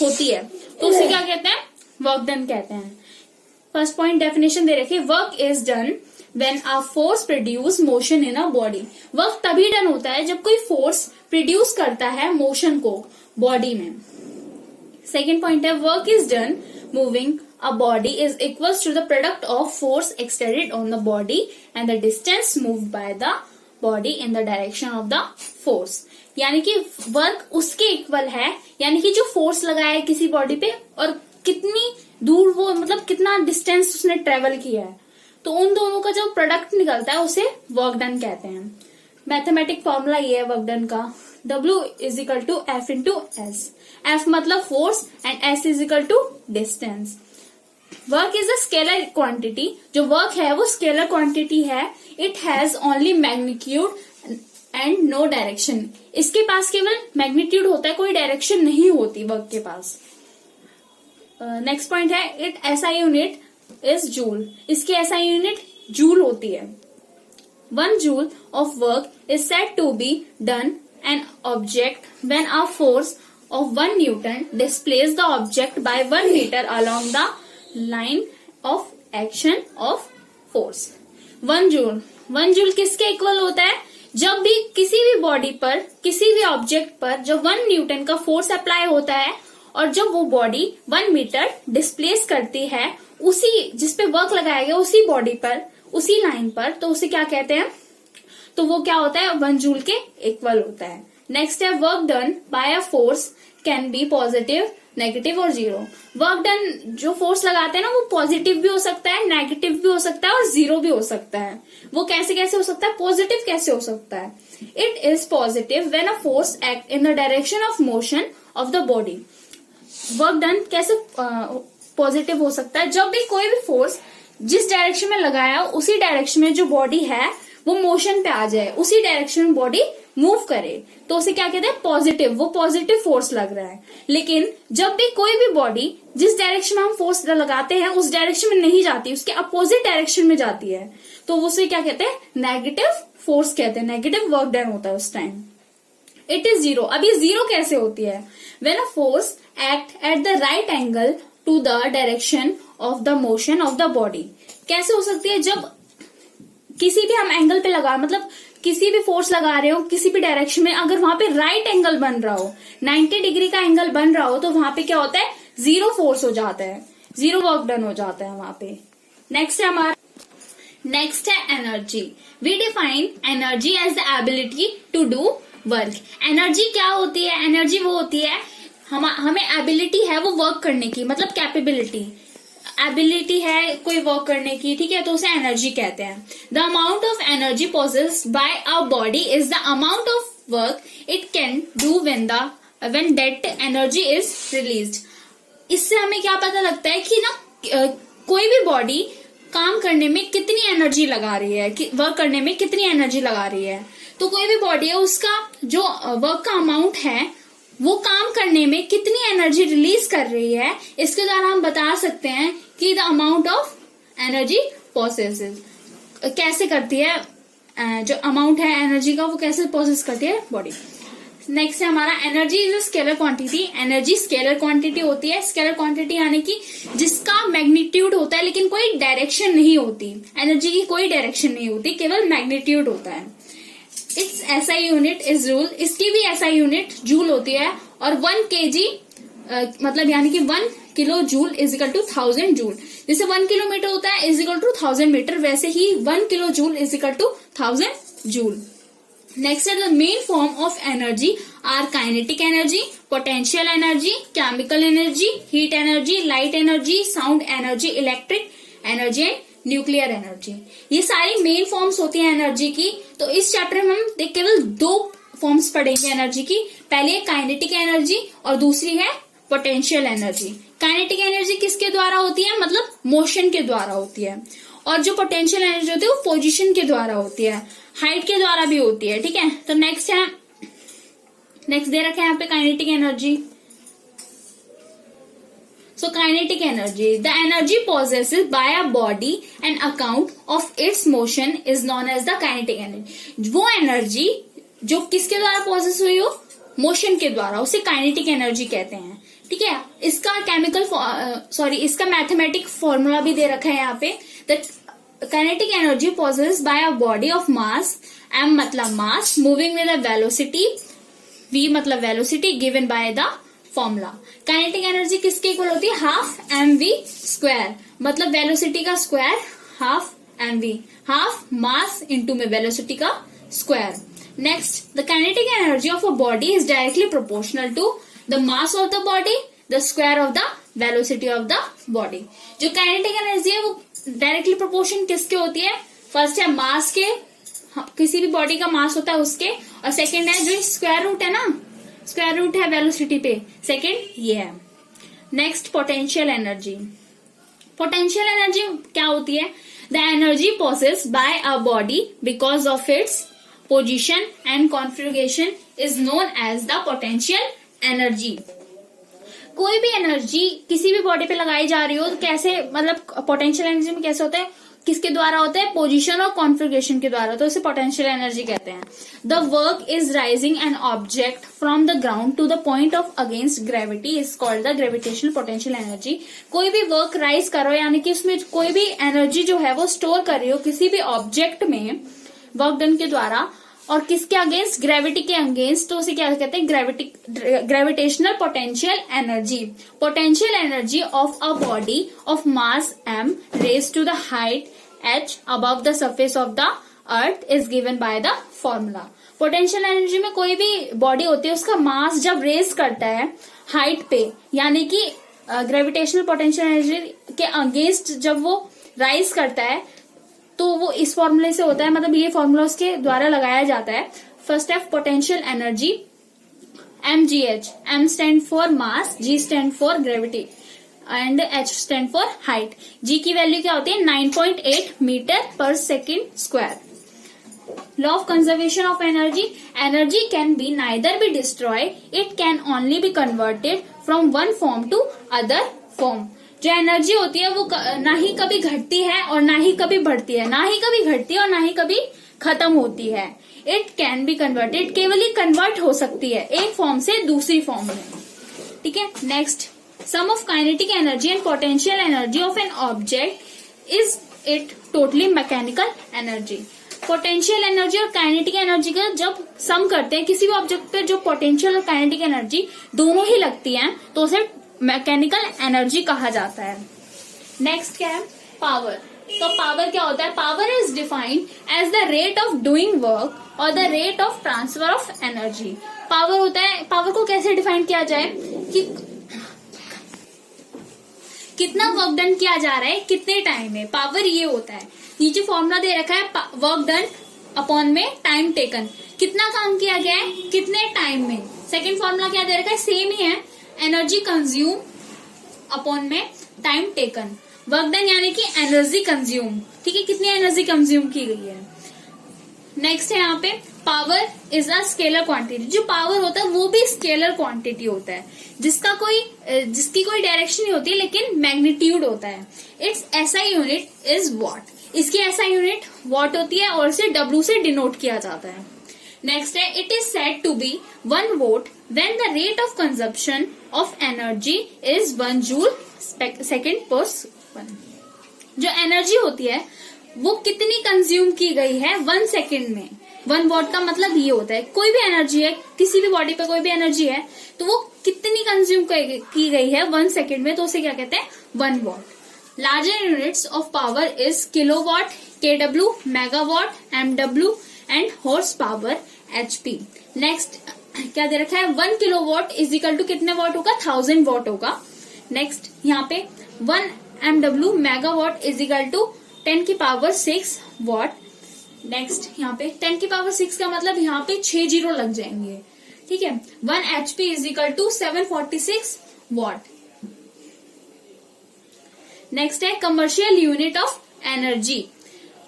होती है तो उसे क्या कहते हैं, वर्क डन कहते हैं। फर्स्ट पॉइंट डेफिनेशन दे रखी है, work is done when a force produce motion in a body. Work तभी डन होता है जब कोई फोर्स प्रोड्यूस करता है मोशन को बॉडी में। सेकेंड पॉइंट है, work is done moving a body is equals to the product of force exerted on the body and the distance moved by the body in the direction of the force। यानी कि work उसके equal है, यानी कि जो force लगाया है किसी बॉडी पे और कितनी दूर वो मतलब कितना डिस्टेंस उसने ट्रेवल किया है, तो उन दोनों का जो प्रोडक्ट निकलता है उसे वर्क डन कहते हैं। मैथमेटिक फॉर्मूला ये है वर्क डन का, W is equal to F into S. F मतलब force and S is equal to distance. Work is a scalar quantity, जो वर्क है वो स्केलर क्वांटिटी है। It has only magnitude and no direction. इसके पास केवल magnitude होता है, कोई डायरेक्शन नहीं होती वर्क के पास। नेक्स्ट पॉइंट है, it SI unit is joule. इसकी एसआई यूनिट जूल होती है। 1 joule of work is said to be done an object when a force of 1 Newton displaces the object by 1 meter along the line of action of force। 1 joule किसके equal होता है, जब भी किसी भी body पर किसी भी ऑब्जेक्ट पर जब 1 न्यूटन का फोर्स अप्लाई होता है और जब वो बॉडी 1 मीटर डिस्प्लेस करती है उसी जिसपे वर्क लगाया गया उसी बॉडी पर उसी लाइन पर, तो उसे क्या कहते हैं, तो वो क्या होता है 1 जूल के इक्वल होता है। नेक्स्ट है, work done by a force can be positive, negative और जीरो। वर्क डन जो फोर्स लगाते हैं ना वो पॉजिटिव भी हो सकता है, नेगेटिव भी हो सकता है और जीरो भी हो सकता है। वो कैसे कैसे हो सकता है, पॉजिटिव कैसे हो सकता है, it is positive when a force act in the direction of motion of the body. Work done कैसे पॉजिटिव हो सकता है, जब भी कोई भी फोर्स जिस डायरेक्शन में लगाया उसी डायरेक्शन में जो बॉडी है वो मोशन पे आ जाए, उसी डायरेक्शन में बॉडी मूव करे, तो उसे क्या कहते हैं, पॉजिटिव। वो पॉजिटिव फोर्स लग रहा है। लेकिन जब भी कोई भी बॉडी जिस डायरेक्शन में हम फोर्स लगाते हैं उस डायरेक्शन में नहीं जाती, उसके अपोजिट डायरेक्शन में जाती है, तो उसे क्या कहते हैं, नेगेटिव फोर्स कहते हैं, नेगेटिव वर्क डन होता है उस टाइम। It is zero. अब ये जीरो कैसे होती है, when a force act at the right angle to the direction of the motion of the body. कैसे हो सकती है, जब किसी भी हम एंगल पे लगा, मतलब किसी भी फोर्स लगा रहे हो किसी भी डायरेक्शन में, अगर वहां पे राइट एंगल बन रहा हो, 90 डिग्री का एंगल बन रहा हो, तो वहां पे क्या होता है, जीरो फोर्स हो जाता है, जीरो वर्क डन हो जाता है वहां पे। नेक्स्ट है हमारा, नेक्स्ट है energy. We define energy as the ability to do work. Energy क्या होती है, एनर्जी वो होती है हमें एबिलिटी है वो वर्क करने की, मतलब कैपेबिलिटी, एबिलिटी है कोई वर्क करने की, ठीक है, तो उसे एनर्जी कहते हैं। The amount of energy possessed by a body is the amount of work it can do when that energy is released. इससे हमें क्या पता लगता है कि ना कोई भी बॉडी काम करने में कितनी एनर्जी लगा रही है, वर्क करने में कितनी एनर्जी लगा रही है। तो कोई भी बॉडी है उसका जो वर्क का अमाउंट है वो काम करने में कितनी एनर्जी रिलीज कर रही है, इसके द्वारा हम बता सकते हैं कि the amount of energy possesses कैसे करती है, जो अमाउंट है एनर्जी का वो कैसे प्रोसेस करती है बॉडी। नेक्स्ट है हमारा, energy is a scalar quantity. Energy scalar quantity होती है। स्केलर क्वांटिटी यानी कि जिसका मैग्नीट्यूड होता है लेकिन कोई डायरेक्शन नहीं होती, एनर्जी की कोई डायरेक्शन नहीं होती, केवल मैग्नीट्यूड होता है। It's SI unit is joule. इसकी भी एसआई यूनिट जूल होती है। और 1 kg मतलब यानी कि 1 kilo joule is equal to 1000 joule. जैसे 1 किलोमीटर होता है इज इक्वल टू 1000 मीटर, वैसे ही 1 kilo joule is equal to 1000 joule. Next है, the main form of energy are kinetic energy, potential energy, chemical energy, heat energy, light energy, sound energy, electric energy and nuclear energy. ये सारी main forms होती हैं energy की। तो इस chapter में हम केवल 2 फॉर्म्स पढ़ेंगे एनर्जी की। पहले है काइनेटिक एनर्जी और दूसरी है पोटेंशियल एनर्जी। काइनेटिक एनर्जी किसके द्वारा होती है, मतलब मोशन के द्वारा होती है, और जो पोटेंशियल एनर्जी होती है वो पोजीशन के द्वारा होती है, हाइट के द्वारा भी होती है, ठीक है। तो नेक्स्ट दे रखा है यहाँ पे kinetic energy. So kinetic energy, the energy possessed by a body and account of its motion is known as the kinetic energy। वो एनर्जी जो किसके द्वारा प्रोसेस हुई हो, मोशन के द्वारा, उसे काइनेटिक एनर्जी कहते हैं। ठीक है, इसका मैथमेटिक फॉर्मूला भी दे रखा है यहाँ पे। The kinetic energy possessed by a body of mass, m मतलब mass, moving with the velocity, v मतलब velocity, given by the formula. Kinetic energy किसके इक्वल होती है? हाफ mv स्क्वायर, मतलब वेलोसिटी का square half mv, half mass into में velocity का square. Next, the kinetic energy of a body is directly proportional to the mass of the body, the square of the velocity of the body. जो kinetic energy है वो directly proportion किसके होती है? First है मास के, किसी भी बॉडी का मास होता है उसके, और सेकंड है जो स्क्वायर रूट है ना, स्क्वायर रूट है वेलोसिटी पे, सेकंड ये है। Next, potential energy. Potential energy क्या होती है? The energy possessed by a body because of its position and configuration is known as the potential energy. कोई भी एनर्जी किसी भी बॉडी पे लगाई जा रही हो तो कैसे, मतलब पोटेंशियल एनर्जी में कैसे होता है, किसके द्वारा होता है? पोजीशन और कॉन्फिगरेशन के द्वारा, तो इसे पोटेंशियल एनर्जी कहते हैं। The work is rising an object from the ground to the point of against gravity is called the gravitational potential energy. कोई भी वर्क राइज करो, यानी कि उसमें कोई भी एनर्जी जो है वो स्टोर कर रही हो किसी भी ऑब्जेक्ट में वर्क डन के द्वारा, और किसके अगेंस्ट? ग्रेविटी के अगेंस्ट, तो उसे क्या कहते हैं? Gravitational potential energy. Potential energy of a body of mass m raise to the height h above the surface of the earth is given by the formula। Potential energy में कोई भी body होती है उसका मास जब रेज करता है height पे, यानी कि ग्रेविटेशनल पोटेंशियल एनर्जी के अगेंस्ट जब वो राइज करता है, तो वो इस फॉर्मूले से होता है, मतलब ये फॉर्मूला उसके द्वारा लगाया जाता है। फर्स्ट है potential energy mgh, m stand for mass, g stand for gravity and h stand for height. g की वैल्यू क्या होती है? 9.8 metre per second square. Law of conservation of energy. Energy can be neither be destroy, it can only be converted from one form to other form. जो energy होती है वो ना ही कभी घटती है और ना ही कभी बढ़ती है, ना ही कभी घटती है और ना ही कभी खत्म होती है। इट कैन बी कन्वर्टेड, केवल ही कन्वर्ट हो सकती है एक फॉर्म से दूसरी फॉर्म में। ठीक है, next, sum of kinetic energy and potential energy of an object is it totally mechanical energy. Potential energy और काइनेटिक एनर्जी का जब सम करते हैं किसी भी ऑब्जेक्ट पे, जो पोटेंशियल और काइनेटिक एनर्जी दोनों ही लगती हैं, तो उसे मैकेनिकल एनर्जी कहा जाता है। नेक्स्ट क्या है? पावर। तो पावर क्या होता है? Power is defined as the rate of doing work or the rate of transfer of energy. Power होता है, पावर को कैसे डिफाइन किया जाए कि कितना वर्क डन किया जा रहा है कितने टाइम में, पावर ये होता है। नीचे फॉर्मूला दे रखा है, वर्क डन अपॉन में टाइम टेकन, कितना काम किया गया है कितने टाइम में। सेकंड फॉर्मूला क्या दे रखा है? सेम ही है, एनर्जी कंज्यूम अपॉन में टाइम टेकन। वर्क डन यानी कि एनर्जी कंज्यूम, ठीक है, कितनी एनर्जी कंज्यूम की गई है। नेक्स्ट है यहाँ पे, power is a scalar quantity. जो पावर होता है वो भी स्केलर क्वांटिटी होता है, जिसकी कोई डायरेक्शन नहीं होती लेकिन मैग्नीट्यूड होता है। It's SI unit is what. इसकी एसआई यूनिट वॉट होती है और इसे डब्ल्यू से डिनोट किया जाता है। नेक्स्ट है, it is said to be 1 watt when the rate of consumption of energy is 1 joule second per 1। जो एनर्जी होती है वो कितनी कंज्यूम की गई है 1 सेकेंड में। 1 वॉट का मतलब ये होता है, कोई भी एनर्जी है, किसी भी बॉडी पे कोई भी एनर्जी है तो वो कितनी कंज्यूम की गई है 1 सेकेंड में, तो उसे क्या कहते हैं? 1 watt. Larger units of power is kilowatt, KW, megawatt, MW and horse power, HP. Next क्या दे रखा है? 1 किलोवाट इज इक्वल टू कितने वॉट होगा? 1000 वॉट होगा। नेक्स्ट यहाँ पे 1 MW megawatt is equal to 10 की पावर 6 वॉट। नेक्स्ट यहाँ पे 10 की पावर 6 का मतलब यहाँ पे 6 जीरो लग जाएंगे, ठीक है। 1 HP is equal to 746 watt. Next है commercial unit of energy.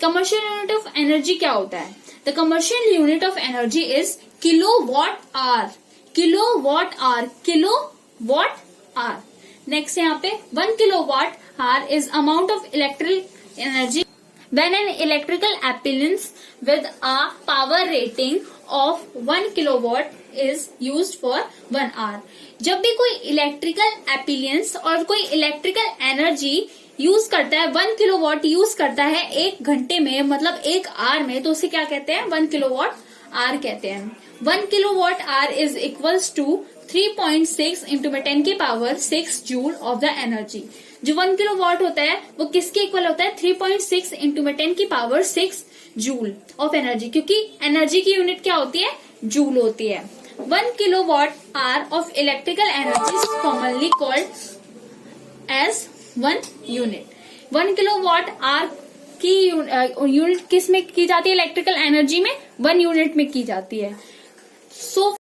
Commercial unit of energy क्या होता है? The commercial unit of energy is kilowatt hour. Kilowatt hour, kilowatt hour. Next यहाँ पे 1 kilowatt hour is amount of electric energy when an electrical appliance with a power rating of 1 kilowatt is used for 1 hour. जब भी कोई electrical appliances और कोई electrical energy use करता है, 1 kilowatt use करता है 1 घंटे में, मतलब 1 आवर में, तो उसे क्या कहते हैं? 1 किलोवाट आवर कहते हैं। 1 kilowatt hour is equals to 3.6 into 10 की power 6 joule of the energy. जो 1 किलोवाट होता है वो किसके इक्वल होता है? 3.6 इंटू 10 की पावर 6 जूल ऑफ एनर्जी, क्योंकि एनर्जी की यूनिट क्या होती है? जूल होती है। 1 kilowatt hour of electrical energy is commonly called as 1 unit. 1 kilowatt hour की यूनिट किस में की जाती है? इलेक्ट्रिकल एनर्जी में 1 यूनिट में की जाती है। सो